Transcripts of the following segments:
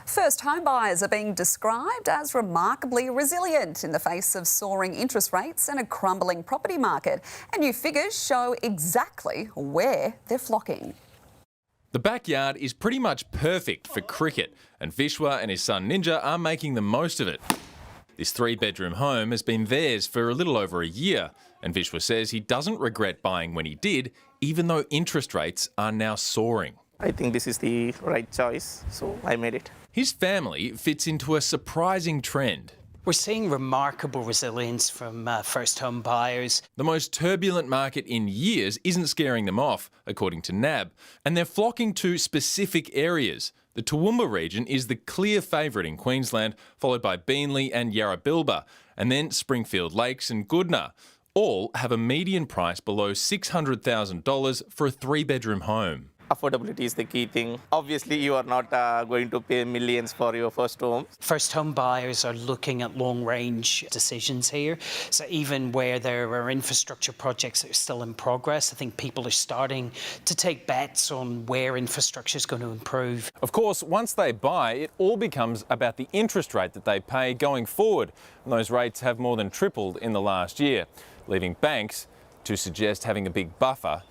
First home buyers are being described as remarkably resilient in the face of soaring interest rates and a crumbling property market. And new figures show exactly where they're flocking. The backyard is pretty much perfect for cricket, and Vishwa and his son Ninja are making the most of it. This three-bedroom home has been theirs for a little over a year, and Vishwa says he doesn't regret buying when he did, even though interest rates are now soaring. I think this is the right choice, so I made it. His family fits into a surprising trend. We're seeing remarkable resilience from first home buyers. The most turbulent market in years isn't scaring them off, according to NAB, and they're flocking to specific areas. The Toowoomba region is the clear favourite in Queensland, followed by Beenleigh and Yarrabilba, and then Springfield Lakes and Goodna. All have a median price below $600,000 for a three-bedroom home. Affordability is the key thing. Obviously, you are not going to pay millions for your first home. First home buyers are looking at long range decisions here. So even where there are infrastructure projects that are still in progress, I think people are starting to take bets on where infrastructure is going to improve. Of course, once they buy, it all becomes about the interest rate that they pay going forward. And those rates have more than tripled in the last year, leaving banks to suggest having a big buffer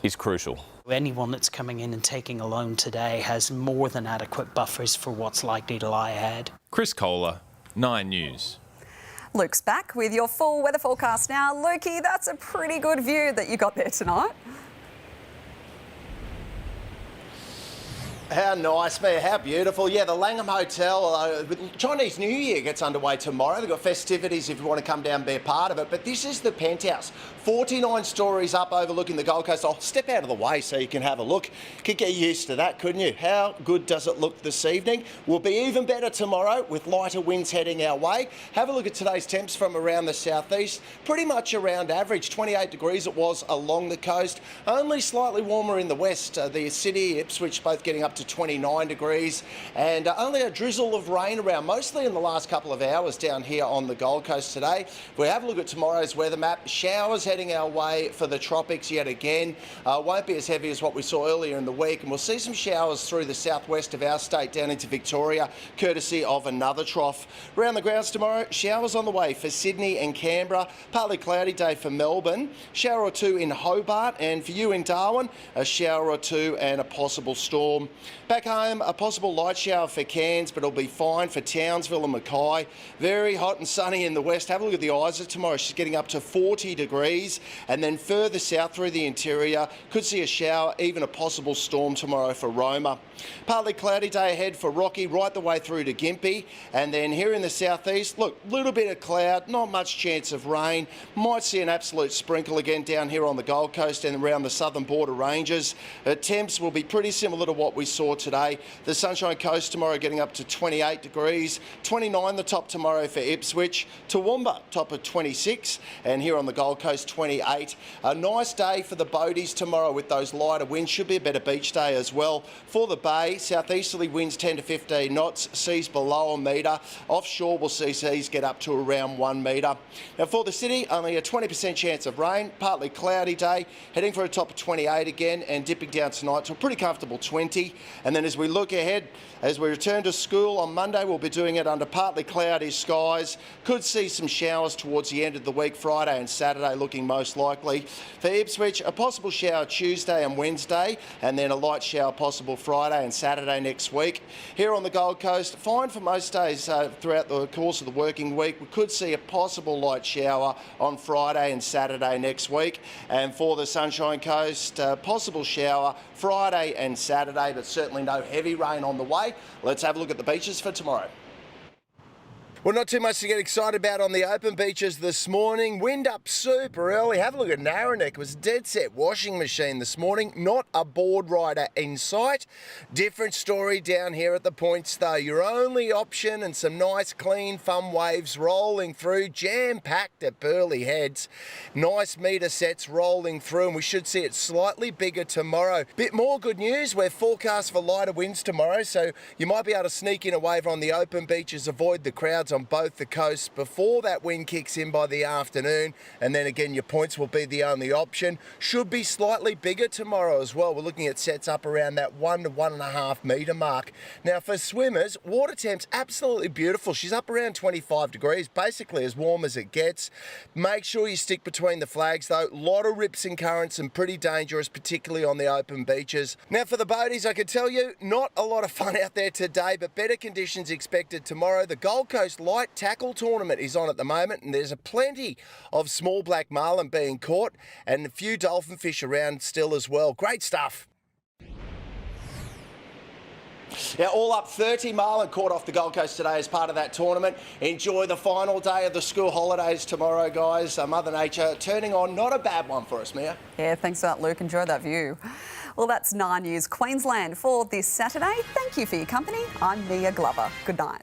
is crucial. Anyone that's coming in and taking a loan today has more than adequate buffers for what's likely to lie ahead. Chris Kohler, 9 News. Luke's back with your full weather forecast now. Lukey, that's a pretty good view that you got there tonight. How nice, man. How beautiful. Yeah, the Langham Hotel, Chinese New Year gets underway tomorrow. They've got festivities if you want to come down and be a part of it. But this is the penthouse. 49 stories up overlooking the Gold Coast. I'll step out of the way so you can have a look. Could get used to that, couldn't you? How good does it look this evening? Will be even better tomorrow with lighter winds heading our way. Have a look at today's temps from around the southeast. Pretty much around average. 28 degrees it was along the coast. Only slightly warmer in the west. The city, Ipswich, both getting up to 29 degrees, and only a drizzle of rain around, mostly in the last couple of hours down here on the Gold Coast today. If we have a look at tomorrow's weather map, showers heading our way for the tropics yet again. Won't be as heavy as what we saw earlier in the week, and we'll see some showers through the southwest of our state down into Victoria, courtesy of another trough. Around the grounds tomorrow, showers on the way for Sydney and Canberra, partly cloudy day for Melbourne, shower or two in Hobart, and for you in Darwin, a shower or two and a possible storm. Back home, a possible light shower for Cairns, but it'll be fine for Townsville and Mackay. Very hot and sunny in the west. Have a look at the Isa tomorrow. She's getting up to 40 degrees. And then further south through the interior, could see a shower, even a possible storm tomorrow for Roma. Partly cloudy day ahead for Rocky, right the way through to Gympie. And then here in the southeast, look, little bit of cloud, not much chance of rain. Might see an absolute sprinkle again down here on the Gold Coast and around the southern border ranges. Temps will be pretty similar to what we saw today. The Sunshine Coast tomorrow getting up to 28 degrees, 29 the top tomorrow for Ipswich, Toowoomba top of 26, and here on the Gold Coast 28. A nice day for the boaties tomorrow with those lighter winds. Should be a better beach day as well. For the bay, southeasterly winds 10 to 15 knots, seas below a metre. Offshore we'll see seas get up to around 1 metre. Now for the city, only a 20% chance of rain, partly cloudy day, heading for a top of 28 again and dipping down tonight to a pretty comfortable 20. And then as we look ahead, as we return to school on Monday, we'll be doing it under partly cloudy skies. Could see some showers towards the end of the week, Friday and Saturday looking most likely. For Ipswich, a possible shower Tuesday and Wednesday, and then a light shower possible Friday and Saturday next week. Here on the Gold Coast, fine for most days throughout the course of the working week. We could see a possible light shower on Friday and Saturday next week. And for the Sunshine Coast, possible shower Friday and Saturday, but certainly no heavy rain on the way. Let's have a look at the beaches for tomorrow. Well, not too much to get excited about on the open beaches this morning. Wind up super early. Have a look at Narrowneck. It was a dead set washing machine this morning. Not a board rider in sight. Different story down here at the points though. Your only option and some nice clean fun waves rolling through. Jam-packed at Burleigh Heads. Nice metre sets rolling through, and we should see it slightly bigger tomorrow. Bit more good news. We're forecast for lighter winds tomorrow, so you might be able to sneak in a wave on the open beaches, avoid the crowds clouds on both the coasts before that wind kicks in by the afternoon. And then again, your points will be the only option. Should be slightly bigger tomorrow as well. We're looking at sets up around that 1 to 1.5 metre mark. Now for swimmers, water temp's absolutely beautiful. She's up around 25 degrees, basically as warm as it gets. Make sure you stick between the flags though. A lot of rips and currents and pretty dangerous, particularly on the open beaches. Now for the boaties, I can tell you, not a lot of fun out there today, but better conditions expected tomorrow. The Gold Coast Light Tackle Tournament is on at the moment, and there's plenty of small black marlin being caught and a few dolphin fish around still as well. Great stuff. Yeah, all up 30 marlin caught off the Gold Coast today as part of that tournament. Enjoy the final day of the school holidays tomorrow, guys. Mother Nature turning on, not a bad one for us, Mia. Yeah, thanks for that, Luke. Enjoy that view. Well, that's 9 News Queensland for this Saturday. Thank you for your company. I'm Mia Glover. Good night.